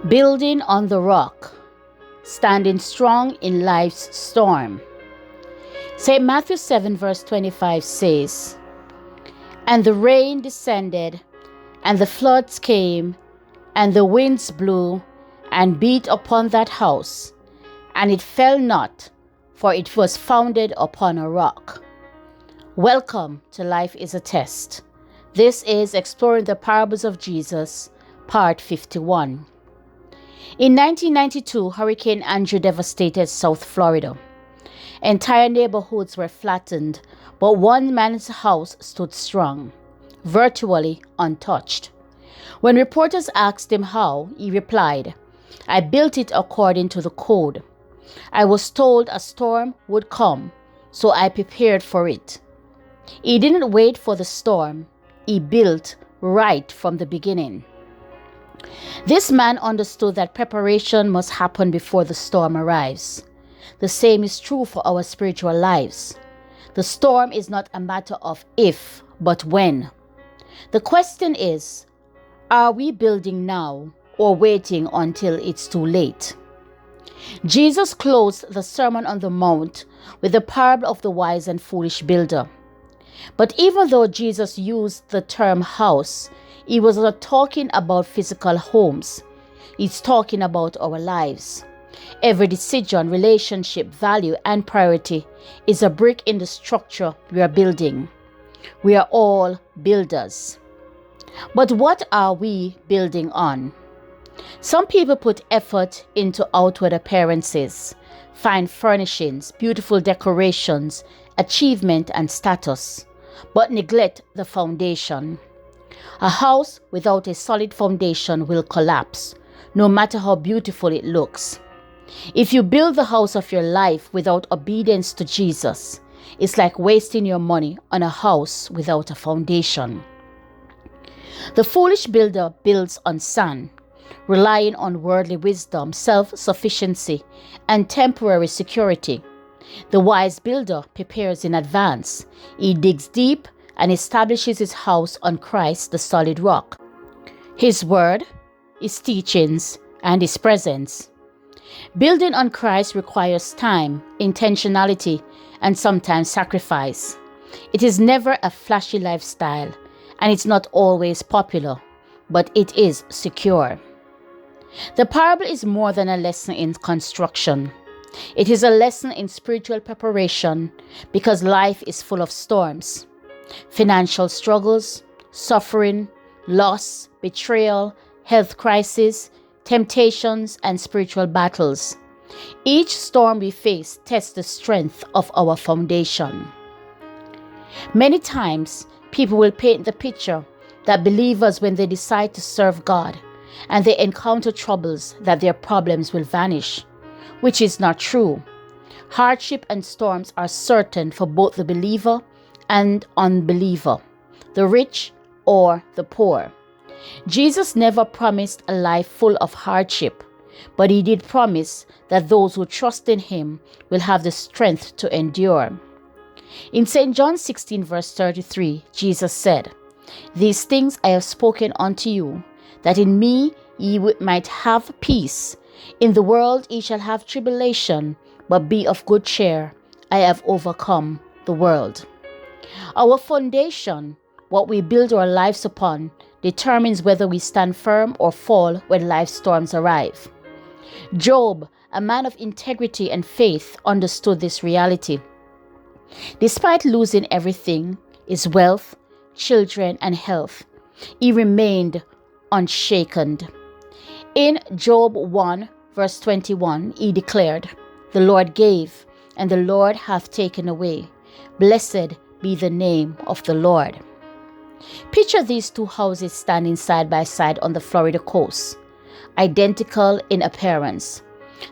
Building on the rock, standing strong in life's storm. St. Matthew 7 verse 25 says, "And the rain descended, and the floods came, and the winds blew, and beat upon that house, and it fell not, for it was founded upon a rock." Welcome to Life is a Test. This is Exploring the Parables of Jesus, Part 51. In 1992, Hurricane Andrew devastated South Florida. Entire neighborhoods were flattened, but one man's house stood strong, virtually untouched. When reporters asked him how, he replied, "I built it according to the code. I was told a storm would come, so I prepared for it." He didn't wait for the storm. He built right from the beginning. This man understood that preparation must happen before the storm arrives. The same is true for our spiritual lives. The storm is not a matter of if, but when. The question is, are we building now or waiting until it's too late? Jesus closed the Sermon on the Mount with the parable of the wise and foolish builder. But even though Jesus used the term house, he was not talking about physical homes. He's talking about our lives. Every decision, relationship, value, and priority is a brick in the structure we are building. We are all builders. But what are we building on? Some people put effort into outward appearances, fine furnishings, beautiful decorations, achievement, and status, but neglect the foundation. A house without a solid foundation will collapse, no matter how beautiful it looks. If you build the house of your life without obedience to Jesus, it's like wasting your money on a house without a foundation. The foolish builder builds on sand, relying on worldly wisdom, self-sufficiency, and temporary security. The wise builder prepares in advance. He digs deep and establishes his house on Christ, the solid rock, His word, His teachings, and His presence. Building on Christ requires time, intentionality, and sometimes sacrifice. It is never a flashy lifestyle, and it's not always popular, but it is secure. The parable is more than a lesson in construction. It is a lesson in spiritual preparation, because life is full of storms. Financial struggles, suffering, loss, betrayal, health crisis, temptations, and spiritual battles. Each storm we face tests the strength of our foundation. Many times, people will paint the picture that believers, when they decide to serve God and they encounter troubles, that their problems will vanish, which is not true. Hardship and storms are certain for both the believer and unbeliever, the rich or the poor. Jesus never promised a life full of hardship, but He did promise that those who trust in Him will have the strength to endure. In St. John 16 verse 33, Jesus said, "These things I have spoken unto you, that in me ye might have peace. In the world ye shall have tribulation, but be of good cheer. I have overcome the world." Our foundation, what we build our lives upon, determines whether we stand firm or fall when life storms arrive. Job, a man of integrity and faith, understood this reality. Despite losing everything, his wealth, children, and health, he remained unshaken. In Job 1 verse 21, he declared, "The Lord gave, and the Lord hath taken away. Blessed be the name of the Lord." Picture these two houses standing side by side on the Florida coast, identical in appearance.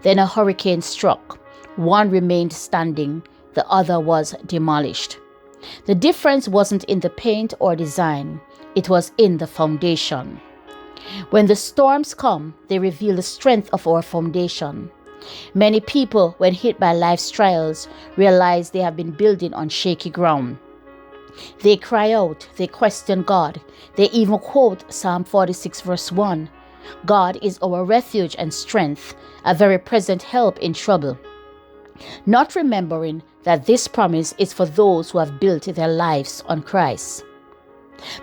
Then a hurricane struck. One remained standing, the other was demolished. The difference wasn't in the paint or design, it was in the foundation. When the storms come, they reveal the strength of our foundation. Many people, when hit by life's trials, realize they have been building on shaky ground. They cry out, they question God, they even quote Psalm 46 verse 1, God is our refuge and strength, a very present help in trouble. Not remembering that this promise is for those who have built their lives on Christ.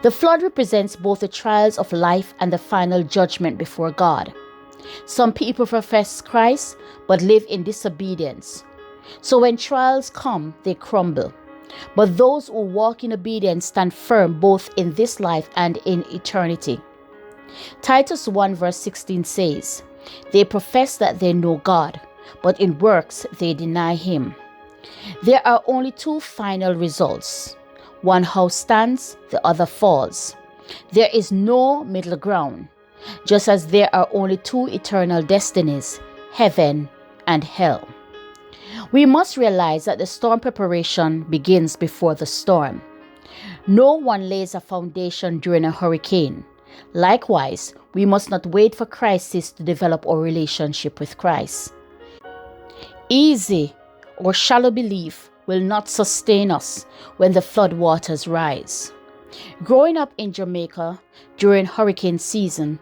The flood represents both the trials of life and the final judgment before God. Some people profess Christ but live in disobedience. So when trials come, they crumble. But those who walk in obedience stand firm both in this life and in eternity. Titus 1 verse 16 says, "They profess that they know God, but in works they deny Him." There are only two final results. One house stands, the other falls. There is no middle ground, just as there are only two eternal destinies, heaven and hell. We must realize that the storm preparation begins before the storm. No one lays a foundation during a hurricane. Likewise, we must not wait for crisis to develop our relationship with Christ. Easy or shallow belief will not sustain us when the flood waters rise. Growing up in Jamaica during hurricane season,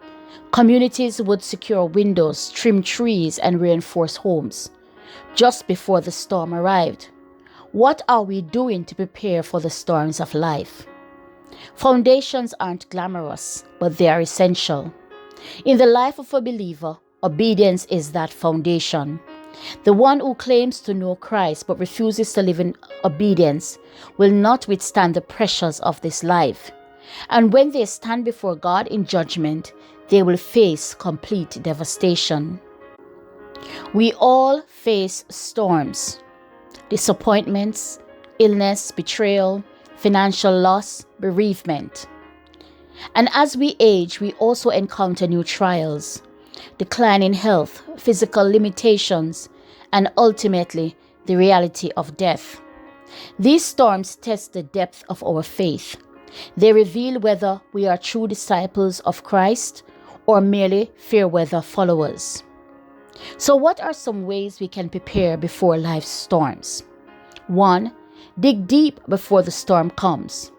communities would secure windows, trim trees, and reinforce homes just before the storm arrived. What are we doing to prepare for the storms of life? Foundations aren't glamorous, but they are essential. In the life of a believer, obedience is that foundation. The one who claims to know Christ but refuses to live in obedience will not withstand the pressures of this life. And when they stand before God in judgment, they will face complete devastation. We all face storms, disappointments, illness, betrayal, financial loss, bereavement. And as we age, we also encounter new trials, decline in health, physical limitations, and ultimately the reality of death. These storms test the depth of our faith. They reveal whether we are true disciples of Christ or merely fair weather followers. So what are some ways we can prepare before life's storms? 1. Dig deep before the storm comes.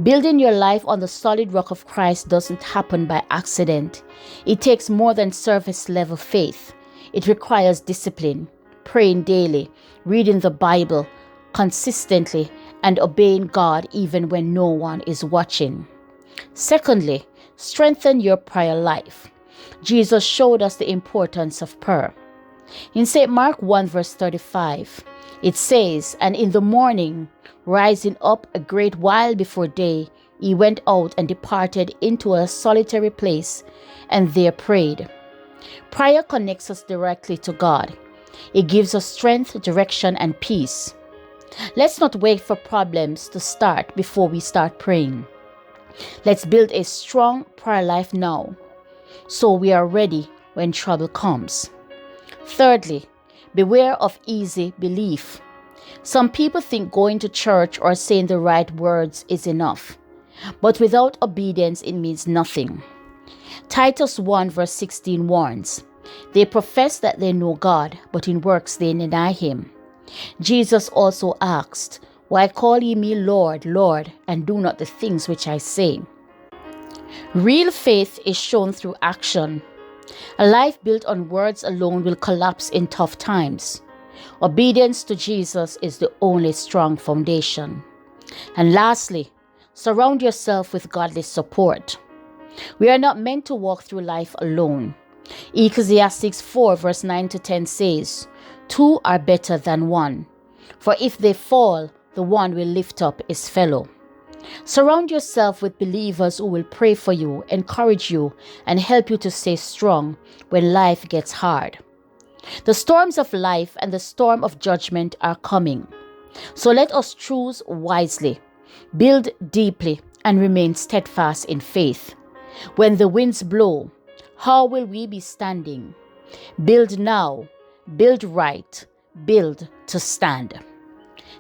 Building your life on the solid rock of Christ doesn't happen by accident. It takes more than surface level faith. It requires discipline, praying daily, reading the Bible consistently, and obeying God even when no one is watching. Secondly, strengthen your prayer life. Jesus showed us the importance of prayer. In St. Mark 1 verse 35, it says, "And in the morning, rising up a great while before day, he went out and departed into a solitary place, and there prayed." Prayer connects us directly to God. It gives us strength, direction, and peace. Let's not wait for problems to start before we start praying. Let's build a strong prayer life now, so we are ready when trouble comes. Thirdly, beware of easy belief. Some people think going to church or saying the right words is enough, but without obedience it means nothing. Titus 1 verse 16 warns, "They profess that they know God, but in works they deny Him." Jesus also asked, "Why call ye me Lord, Lord, and do not the things which I say?" Real faith is shown through action. A life built on words alone will collapse in tough times. Obedience to Jesus is the only strong foundation. And lastly, surround yourself with godly support. We are not meant to walk through life alone. Ecclesiastes 4 verse 9 to 10 says, "Two are better than one, for if they fall, the one will lift up his fellow." Surround yourself with believers who will pray for you, encourage you, and help you to stay strong when life gets hard. The storms of life and the storm of judgment are coming. So let us choose wisely, build deeply, and remain steadfast in faith. When the winds blow, how will we be standing? Build now, build right, build to stand.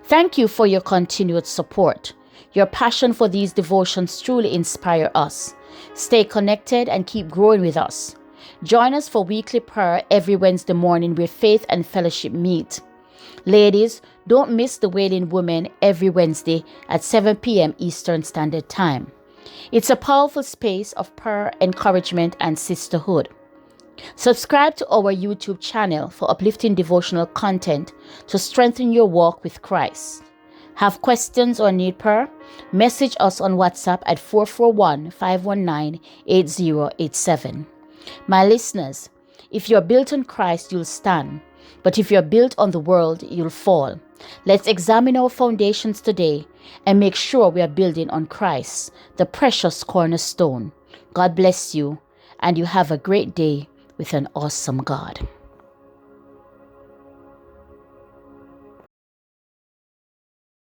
Thank you for your continued support. Your passion for these devotions truly inspire us. Stay connected and keep growing with us. Join us for weekly prayer every Wednesday morning where faith and fellowship meet. Ladies, don't miss the Wailing Women every Wednesday at 7 p.m. Eastern Standard Time. It's a powerful space of prayer, encouragement, and sisterhood. Subscribe to our YouTube channel for uplifting devotional content to strengthen your walk with Christ. Have questions or need prayer? Message us on WhatsApp at 441-519-8087. My listeners, if you're built on Christ, you'll stand. But if you're built on the world, you'll fall. Let's examine our foundations today and make sure we are building on Christ, the precious cornerstone. God bless you, and you have a great day with an awesome God.